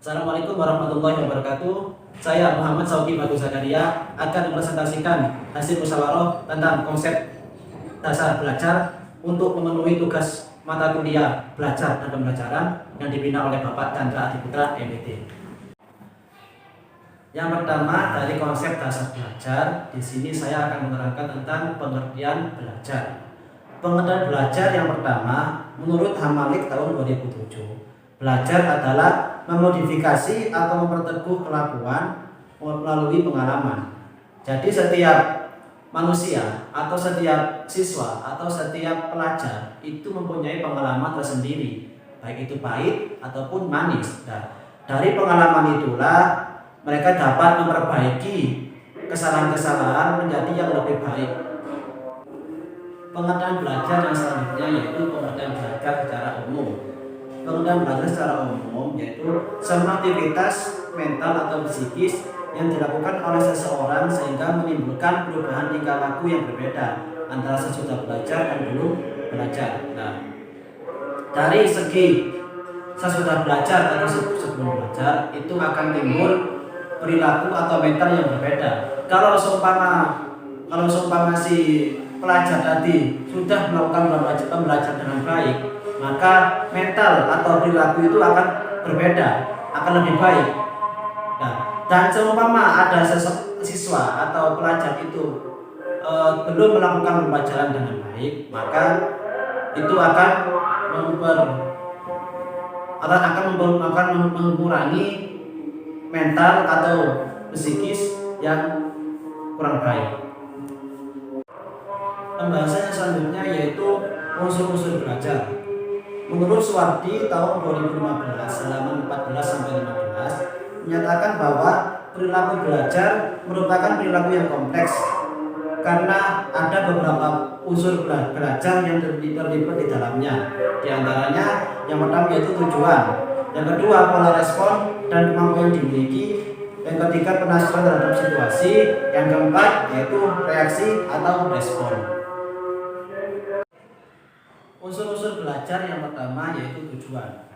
Assalamualaikum warahmatullahi wabarakatuh. Saya Muhammad Sauki Bagus Zakaria akan mempresentasikan hasil musyawarah tentang konsep dasar belajar untuk memenuhi tugas mata kuliah belajar dan pembelajaran yang dibina oleh Bapak Chandra Adiputra MPT. Yang pertama dari konsep dasar belajar, di sini saya akan menerangkan tentang pengertian belajar. Pengertian belajar yang pertama, menurut Hamalik tahun 2007, belajar adalah memodifikasi atau memperteguh kelakuan melalui pengalaman. Jadi setiap manusia atau setiap siswa atau setiap pelajar itu mempunyai pengalaman tersendiri, baik itu pahit ataupun manis. Nah, dari pengalaman itulah mereka dapat memperbaiki kesalahan-kesalahan menjadi yang lebih baik. Pengertian belajar yang selanjutnya yaitu pengertian belajar secara umum. Pengertian belajar secara umum yaitu semua aktivitas mental atau psikis yang dilakukan oleh seseorang sehingga menimbulkan perubahan tingkah laku yang berbeda antara sesudah belajar dan belum belajar. Nah, dari segi sesudah belajar atau sebelum belajar itu akan timbul perilaku atau mental yang berbeda. Kalau seumpama si pelajar tadi sudah melakukan pembelajaran dengan baik, maka mental atau perilaku itu akan berbeda, akan lebih baik. Nah, dan seumpama ada siswa atau pelajar itu belum melakukan pembelajaran dengan baik, maka itu akan mengurangi mental atau psikis yang kurang baik. Pembahasan yang selanjutnya yaitu unsur-unsur belajar. Menurut Suwardi tahun 2015 halaman 14-15 menyatakan bahwa perilaku belajar merupakan perilaku yang kompleks karena ada beberapa unsur belajar yang terlibat di dalamnya. Di antaranya yang pertama yaitu tujuan, yang kedua pola respon dan kemampuan yang dimiliki, yang ketiga penafsiran terhadap situasi, yang keempat yaitu reaksi atau respon. Unsur-unsur belajar yang pertama yaitu tujuan.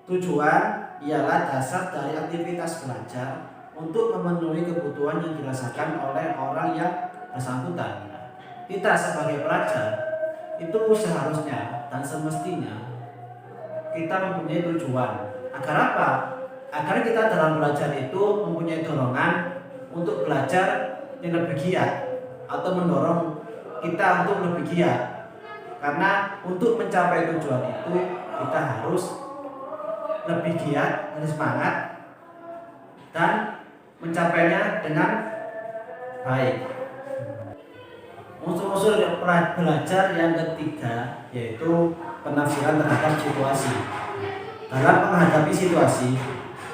Tujuan ialah dasar dari aktivitas belajar untuk memenuhi kebutuhan yang dirasakan oleh orang yang bersangkutan. Kita sebagai pelajar itu seharusnya dan semestinya kita mempunyai tujuan. Agar apa? Agar kita dalam belajar itu mempunyai dorongan untuk belajar yang lebih giat atau mendorong kita untuk lebih giat. Karena untuk mencapai tujuan itu kita harus lebih giat, harus semangat dan mencapainya dengan baik. Unsur-unsur belajar yang ketiga yaitu penafsiran terhadap situasi. Dalam menghadapi situasi,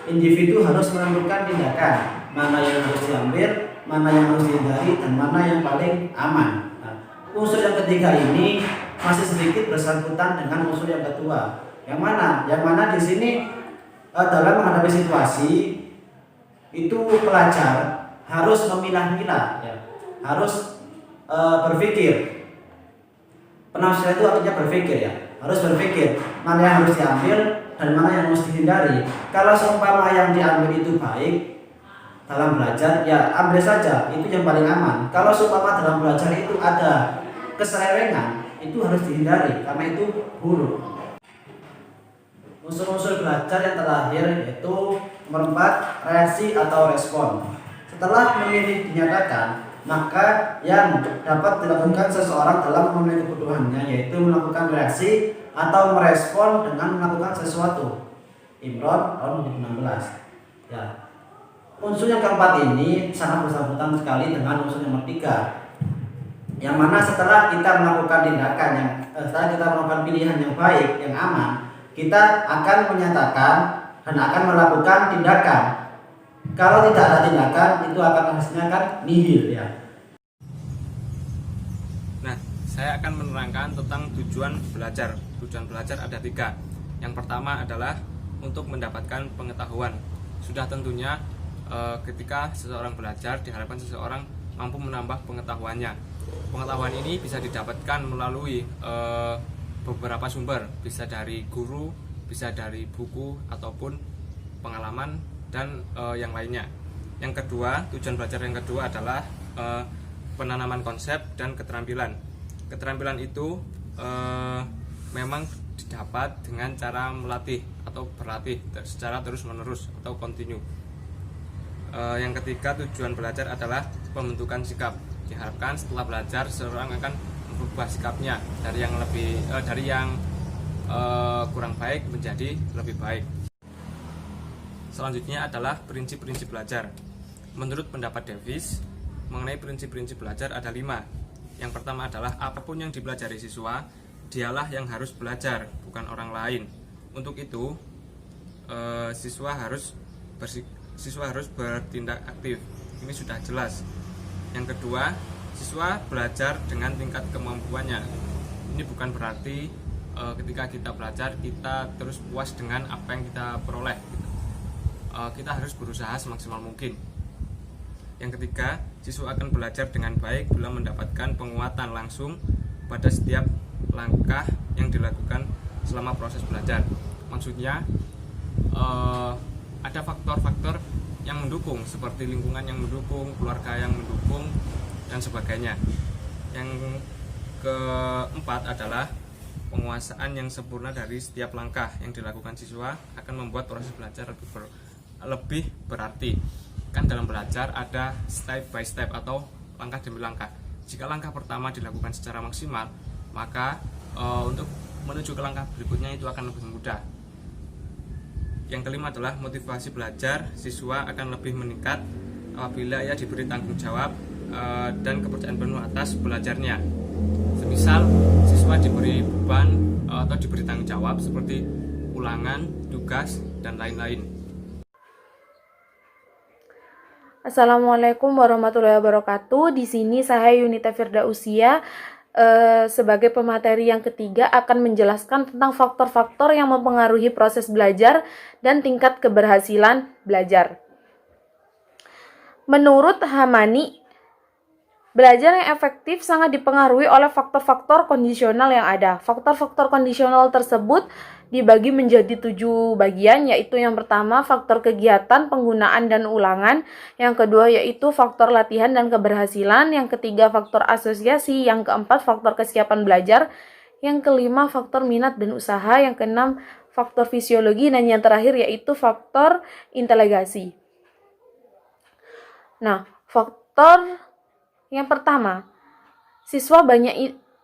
individu harus menentukan tindakan mana yang harus diambil, mana yang harus dihindari, dan mana yang paling aman. Nah, unsur yang ketiga ini masih sedikit bersangkutan dengan unsur yang kedua. Yang mana di sini dalam menghadapi situasi itu pelajar harus memilah-milah, ya. Harus berpikir. Penafsiran itu artinya berpikir, ya. Harus berpikir mana yang harus diambil dan mana yang harus dihindari. Kalau seumpama yang diambil itu baik dalam belajar, ya ambil saja, itu yang paling aman. Kalau seumpama dalam belajar itu ada keselewengan, itu harus dihindari karena itu buruk. Unsur-unsur belajar yang terakhir yaitu nomor 4, reaksi atau respon. Setelah memilih dinyatakan, maka yang dapat dilakukan seseorang dalam memenuhi kebutuhannya yaitu melakukan reaksi atau merespon dengan melakukan sesuatu. Imron tahun 2016. Ya. Unsur yang keempat ini sangat bersangkutan sekali dengan unsur nomor 3. Yang mana setelah kita melakukan tindakan setelah kita melakukan pilihan yang baik, yang aman, kita akan menyatakan dan akan melakukan tindakan. Kalau tidak ada tindakan, itu akan hasilnya kan nihil, ya. Nah, saya akan menerangkan tentang tujuan belajar. Tujuan belajar ada 3. Yang pertama adalah untuk mendapatkan pengetahuan. Sudah tentunya ketika seseorang belajar diharapkan seseorang mampu menambah pengetahuannya. Pengetahuan ini bisa didapatkan melalui beberapa sumber, bisa dari guru, bisa dari buku ataupun pengalaman, dan yang lainnya. Yang kedua, tujuan belajar yang kedua adalah penanaman konsep dan keterampilan. Keterampilan itu memang didapat dengan cara melatih atau berlatih secara terus-menerus atau kontinu. Yang ketiga, tujuan belajar adalah pembentukan sikap. Diharapkan setelah belajar seseorang akan berubah sikapnya dari yang kurang baik menjadi lebih baik. Selanjutnya adalah prinsip-prinsip belajar. Menurut pendapat Davis, mengenai prinsip-prinsip belajar ada 5. Yang pertama adalah apapun yang dipelajari siswa, dialah yang harus belajar, bukan orang lain. Untuk itu, siswa harus bertindak aktif. Ini sudah jelas. Yang kedua, siswa belajar dengan tingkat kemampuannya. Ini bukan berarti ketika kita belajar kita terus puas dengan apa yang kita peroleh. Kita harus berusaha semaksimal mungkin. Yang ketiga, siswa akan belajar dengan baik bila mendapatkan penguatan langsung pada setiap langkah yang dilakukan selama proses belajar. Maksudnya ada faktor-faktor yang mendukung, seperti lingkungan yang mendukung, keluarga yang mendukung, dan sebagainya. Yang keempat adalah penguasaan yang sempurna dari setiap langkah yang dilakukan siswa akan membuat proses belajar lebih berarti. Kan dalam belajar ada step by step atau langkah demi langkah. Jika langkah pertama dilakukan secara maksimal, maka untuk menuju ke langkah berikutnya itu akan lebih mudah. Yang kelima adalah motivasi belajar. Siswa akan lebih meningkat apabila ia diberi tanggung jawab dan kepercayaan penuh atas belajarnya. Semisal siswa diberi beban atau diberi tanggung jawab seperti ulangan, tugas, dan lain-lain. Assalamualaikum warahmatullahi wabarakatuh. Di sini saya Yunita Firdausia sebagai pemateri yang ketiga akan menjelaskan tentang faktor-faktor yang mempengaruhi proses belajar dan tingkat keberhasilan belajar. Menurut Hamani, belajar yang efektif sangat dipengaruhi oleh faktor-faktor kondisional yang ada. Faktor-faktor kondisional tersebut dibagi menjadi 7 bagian, yaitu yang pertama faktor kegiatan, penggunaan, dan ulangan. Yang kedua yaitu faktor latihan dan keberhasilan. Yang ketiga faktor asosiasi. Yang keempat faktor kesiapan belajar. Yang kelima faktor minat dan usaha. Yang keenam faktor fisiologi. Dan yang terakhir yaitu faktor inteligasi. Nah, faktor yang pertama,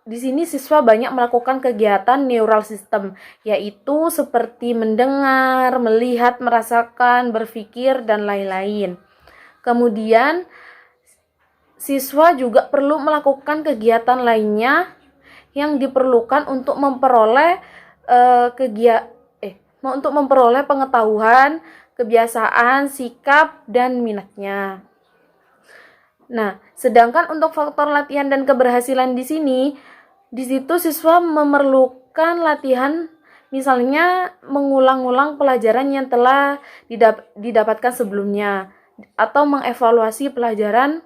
di sini siswa banyak melakukan kegiatan neural system, yaitu seperti mendengar, melihat, merasakan, berpikir, dan lain-lain. Kemudian, siswa juga perlu melakukan kegiatan lainnya yang diperlukan untuk memperoleh pengetahuan, kebiasaan, sikap, dan minatnya. Nah, sedangkan untuk faktor latihan dan keberhasilan di situ siswa memerlukan latihan, misalnya mengulang-ulang pelajaran yang telah didapatkan sebelumnya atau mengevaluasi pelajaran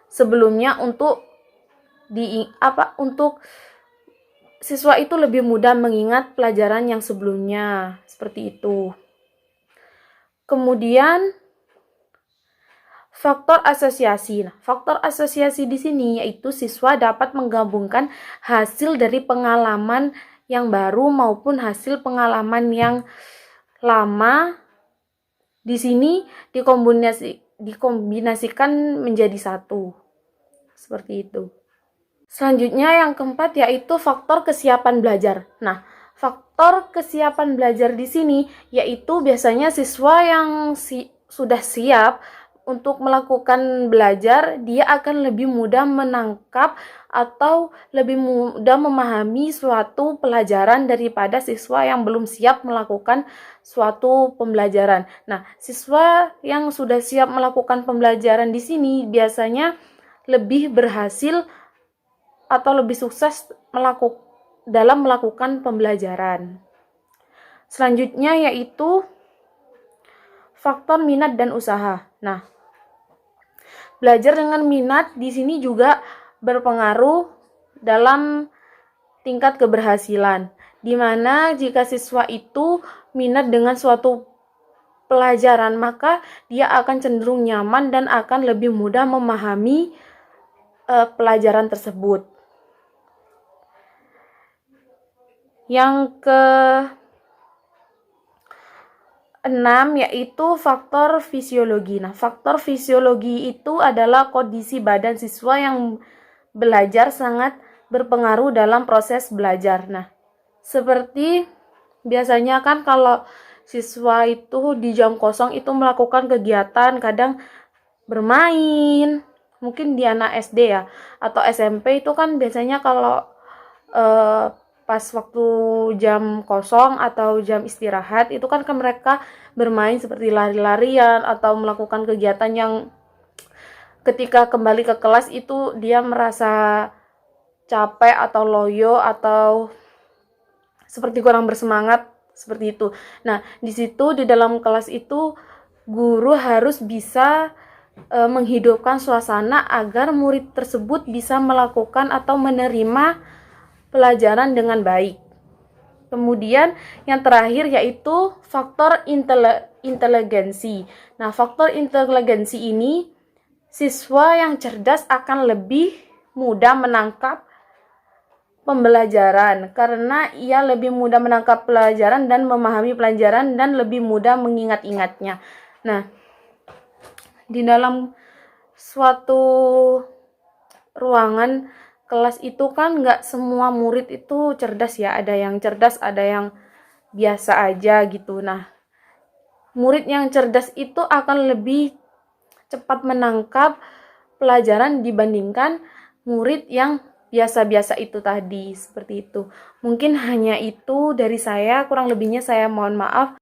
sebelumnya untuk siswa itu lebih mudah mengingat pelajaran yang sebelumnya, seperti itu. Kemudian faktor asosiasi. Faktor asosiasi di sini yaitu siswa dapat menggabungkan hasil dari pengalaman yang baru maupun hasil pengalaman yang lama. Di sini dikombinasikan menjadi satu. Seperti itu. Selanjutnya yang keempat yaitu faktor kesiapan belajar. Nah, faktor kesiapan belajar di sini yaitu biasanya siswa yang sudah siap untuk melakukan belajar, dia akan lebih mudah menangkap atau lebih mudah memahami suatu pelajaran daripada siswa yang belum siap melakukan suatu pembelajaran. Nah, siswa yang sudah siap melakukan pembelajaran di sini biasanya lebih berhasil atau lebih sukses dalam melakukan pembelajaran. Selanjutnya yaitu faktor minat dan usaha. Nah, belajar dengan minat di sini juga berpengaruh dalam tingkat keberhasilan. Dimana jika siswa itu minat dengan suatu pelajaran, maka dia akan cenderung nyaman dan akan lebih mudah memahami pelajaran tersebut. Yang ke-6 yaitu faktor fisiologi. Nah, faktor fisiologi itu adalah kondisi badan siswa yang belajar sangat berpengaruh dalam proses belajar. Nah, seperti biasanya kan kalau siswa itu di jam kosong itu melakukan kegiatan, kadang bermain, mungkin di anak SD ya, atau SMP itu kan biasanya kalau pas waktu jam kosong atau jam istirahat itu kan mereka bermain seperti lari-larian atau melakukan kegiatan yang ketika kembali ke kelas itu dia merasa capek atau loyo atau seperti kurang bersemangat, seperti itu. Nah, di situ di dalam kelas itu guru harus bisa menghidupkan suasana agar murid tersebut bisa melakukan atau menerima pelajaran dengan baik. Kemudian yang terakhir yaitu faktor inteligensi. Nah, faktor inteligensi ini siswa yang cerdas akan lebih mudah menangkap pembelajaran karena ia lebih mudah menangkap pelajaran dan memahami pelajaran dan lebih mudah mengingat-ingatnya. Nah, di dalam suatu ruangan kelas itu kan nggak semua murid itu cerdas ya, ada yang cerdas, ada yang biasa aja gitu. Nah, murid yang cerdas itu akan lebih cepat menangkap pelajaran dibandingkan murid yang biasa-biasa itu tadi, seperti itu. Mungkin hanya itu dari saya, kurang lebihnya saya mohon maaf.